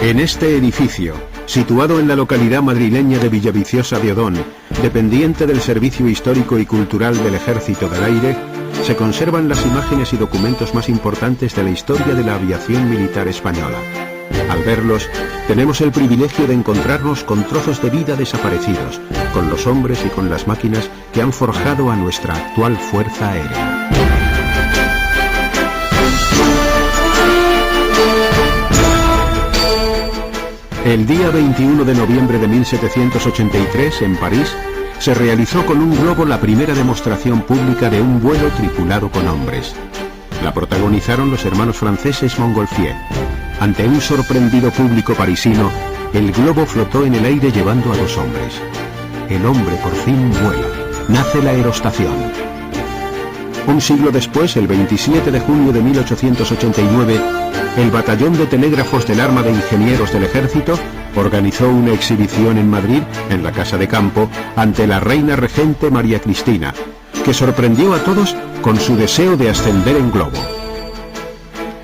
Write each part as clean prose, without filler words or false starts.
En este edificio, situado en la localidad madrileña de Villaviciosa de Odón, dependiente del Servicio Histórico y Cultural del Ejército del Aire, se conservan las imágenes y documentos más importantes de la historia de la aviación militar española. Al verlos, tenemos el privilegio de encontrarnos con trozos de vida desaparecidos, con los hombres y con las máquinas que han forjado a nuestra actual Fuerza Aérea. El día 21 de noviembre de 1783, en París, se realizó con un globo la primera demostración pública de un vuelo tripulado con hombres. La protagonizaron los hermanos franceses Montgolfier. Ante un sorprendido público parisino, el globo flotó en el aire llevando a 2 hombres. El hombre por fin vuela. Nace la aerostación. Un siglo después, el 27 de junio de 1889, el Batallón de Telégrafos del Arma de Ingenieros del Ejército organizó una exhibición en Madrid, en la Casa de Campo, ante la reina regente María Cristina, que sorprendió a todos con su deseo de ascender en globo.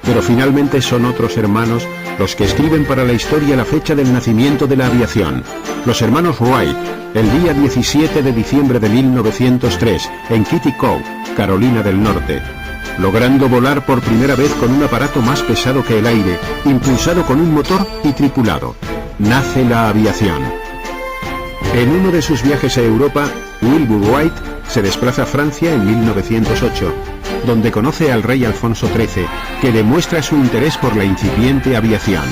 Pero finalmente son otros hermanos los que escriben para la historia la fecha del nacimiento de la aviación. Los hermanos Wright, el día 17 de diciembre de 1903, en Kitty Cove, Carolina del Norte, logrando volar por primera vez con un aparato más pesado que el aire, impulsado con un motor y tripulado. Nace la aviación. En uno de sus viajes a Europa, Wilbur Wright se desplaza a Francia en 1908, donde conoce al rey Alfonso XIII, que demuestra su interés por la incipiente aviación.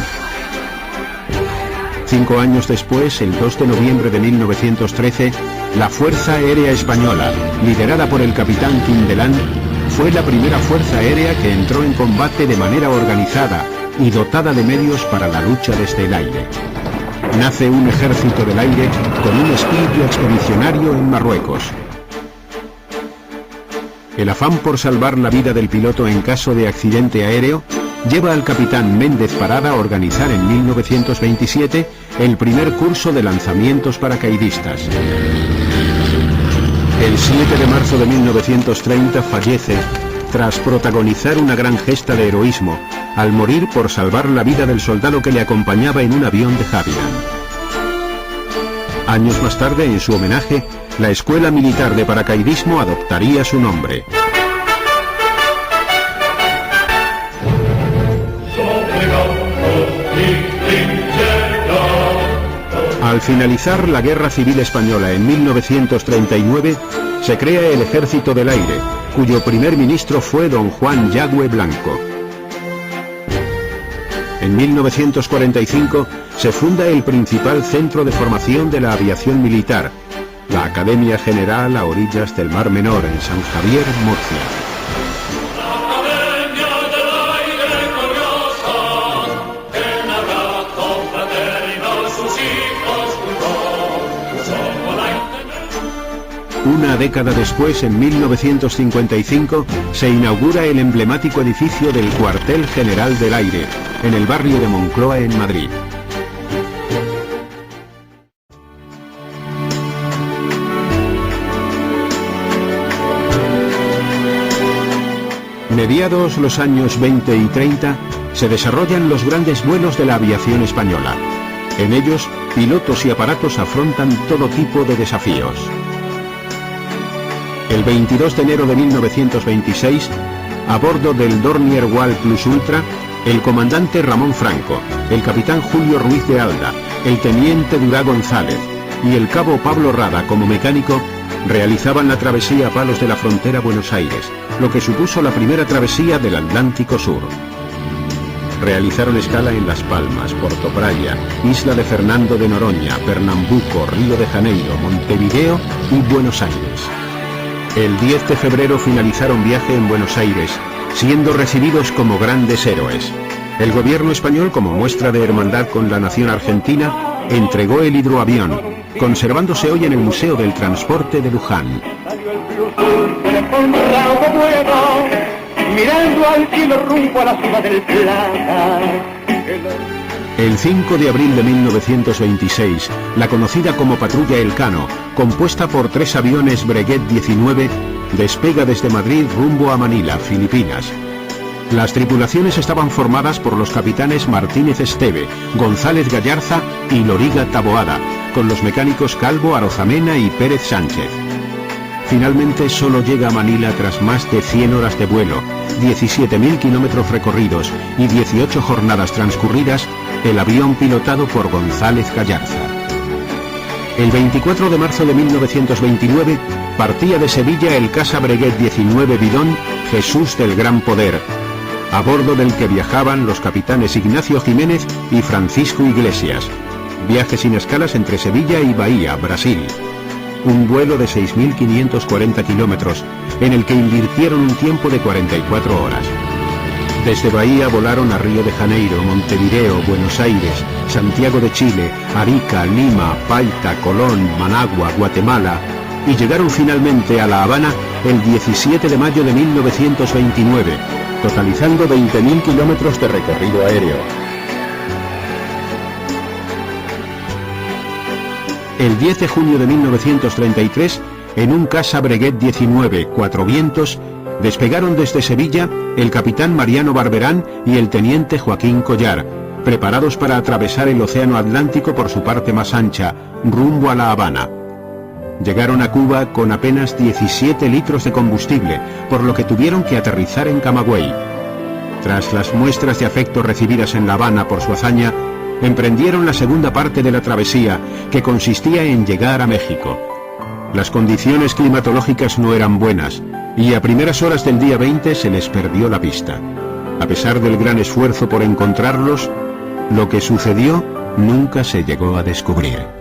5 años después, el 2 de noviembre de 1913, la Fuerza Aérea Española, liderada por el capitán Quindelán, fue la primera fuerza aérea que entró en combate de manera organizada y dotada de medios para la lucha desde el aire. Nace un ejército del aire con un espíritu expedicionario en Marruecos. El afán por salvar la vida del piloto en caso de accidente aéreo lleva al capitán Méndez Parada a organizar en 1927 el primer curso de lanzamientos paracaidistas. El 7 de marzo de 1930 fallece tras protagonizar una gran gesta de heroísmo, al morir por salvar la vida del soldado que le acompañaba en un avión de Havilland. Años más tarde, en su homenaje, la Escuela Militar de Paracaidismo adoptaría su nombre. Al finalizar la Guerra Civil Española en 1939, se crea el Ejército del Aire, cuyo primer ministro fue don Juan Yagüe Blanco. En 1945 se funda el principal centro de formación de la aviación militar, la Academia General a orillas del Mar Menor, en San Javier, Murcia. Una década después, en 1955, se inaugura el emblemático edificio del Cuartel General del Aire, en el barrio de Moncloa, en Madrid. Mediados los años 20 y 30, se desarrollan los grandes vuelos de la aviación española. En ellos, pilotos y aparatos afrontan todo tipo de desafíos. El 22 de enero de 1926, a bordo del Dornier Wal Plus Ultra, el comandante Ramón Franco, el capitán Julio Ruiz de Alda, el teniente Durá González y el cabo Pablo Rada como mecánico realizaban la travesía a Palos de la Frontera Buenos Aires, lo que supuso la primera travesía del Atlántico Sur. Realizaron escala en Las Palmas, Porto Praya, Isla de Fernando de Noronha, Pernambuco, Río de Janeiro, Montevideo y Buenos Aires. El 10 de febrero finalizaron viaje en Buenos Aires, siendo recibidos como grandes héroes. El gobierno español, como muestra de hermandad con la nación argentina, entregó el hidroavión, conservándose hoy en el Museo del Transporte de Luján. Mirando al cielo rumbo a la ciudad del Plata. El 5 de abril de 1926, la conocida como Patrulla Elcano, compuesta por 3 aviones Breguet 19, despega desde Madrid rumbo a Manila, Filipinas. Las tripulaciones estaban formadas por los capitanes Martínez Esteve, González Gallarza y Loriga Taboada, con los mecánicos Calvo, Arozamena y Pérez Sánchez. Finalmente solo llega a Manila tras más de 100 horas de vuelo, 17.000 kilómetros recorridos y 18 jornadas transcurridas, el avión pilotado por González Gallarza. El 24 de marzo de 1929 partía de Sevilla el Casa Breguet 19 bidón Jesús del Gran Poder, a bordo del que viajaban los capitanes Ignacio Jiménez y Francisco Iglesias. Viaje sin escalas entre Sevilla y Bahía, Brasil. Un vuelo de 6.540 kilómetros, en el que invirtieron un tiempo de 44 horas. Desde Bahía volaron a Río de Janeiro, Montevideo, Buenos Aires, Santiago de Chile, Arica, Lima, Paita, Colón, Managua, Guatemala, y llegaron finalmente a La Habana el 17 de mayo de 1929, totalizando 20.000 kilómetros de recorrido aéreo. El 10 de junio de 1933, en un Casa Breguet 19, Cuatro Vientos, despegaron desde Sevilla el capitán Mariano Barberán y el teniente Joaquín Collar, preparados para atravesar el Océano Atlántico por su parte más ancha, rumbo a La Habana. Llegaron a Cuba con apenas 17 litros de combustible, por lo que tuvieron que aterrizar en Camagüey. Tras las muestras de afecto recibidas en La Habana por su hazaña, emprendieron la segunda parte de la travesía, que consistía en llegar a México. Las condiciones climatológicas no eran buenas, y a primeras horas del día 20 se les perdió la pista. A pesar del gran esfuerzo por encontrarlos, lo que sucedió nunca se llegó a descubrir.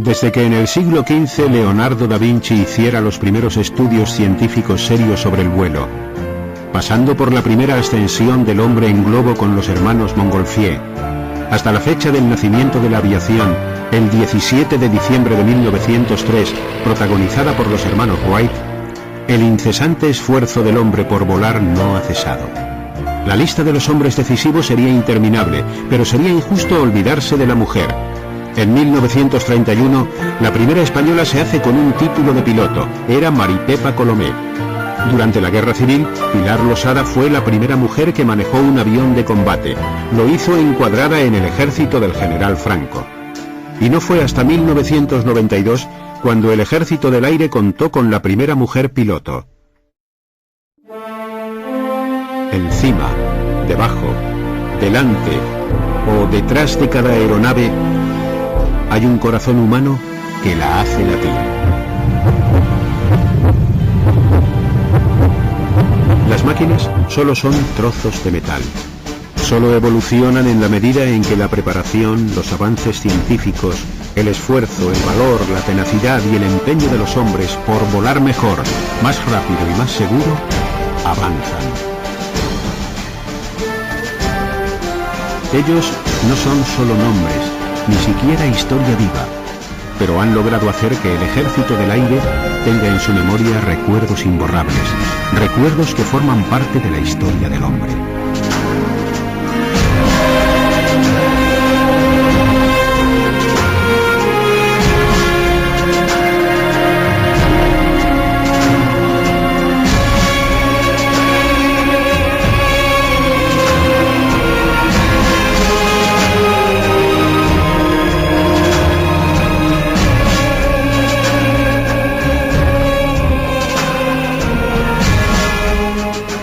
Desde que en el siglo XV Leonardo da Vinci hiciera los primeros estudios científicos serios sobre el vuelo, pasando por la primera ascensión del hombre en globo con los hermanos Montgolfier, hasta la fecha del nacimiento de la aviación, el 17 de diciembre de 1903, protagonizada por los hermanos Wright, el incesante esfuerzo del hombre por volar no ha cesado. La lista de los hombres decisivos sería interminable, pero sería injusto olvidarse de la mujer. En 1931, la primera española se hace con un título de piloto. Era Maripepa Colomé. Durante la Guerra Civil, Pilar Losada fue la primera mujer que manejó un avión de combate. Lo hizo encuadrada en el ejército del general Franco. Y no fue hasta 1992 cuando el Ejército del Aire contó con la primera mujer piloto. Encima, debajo, delante o detrás de cada aeronave hay un corazón humano que la hace latir. Las máquinas solo son trozos de metal. Solo evolucionan en la medida en que la preparación, los avances científicos, el esfuerzo, el valor, la tenacidad y el empeño de los hombres por volar mejor, más rápido y más seguro, avanzan. Ellos no son solo nombres, ni siquiera historia viva, pero han logrado hacer que el Ejército del Aire tenga en su memoria recuerdos imborrables, recuerdos que forman parte de la historia del hombre.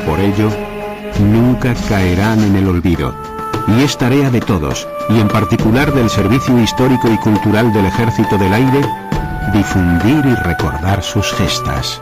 Por ello, nunca caerán en el olvido, y es tarea de todos, y en particular del Servicio Histórico y Cultural del Ejército del Aire, difundir y recordar sus gestas.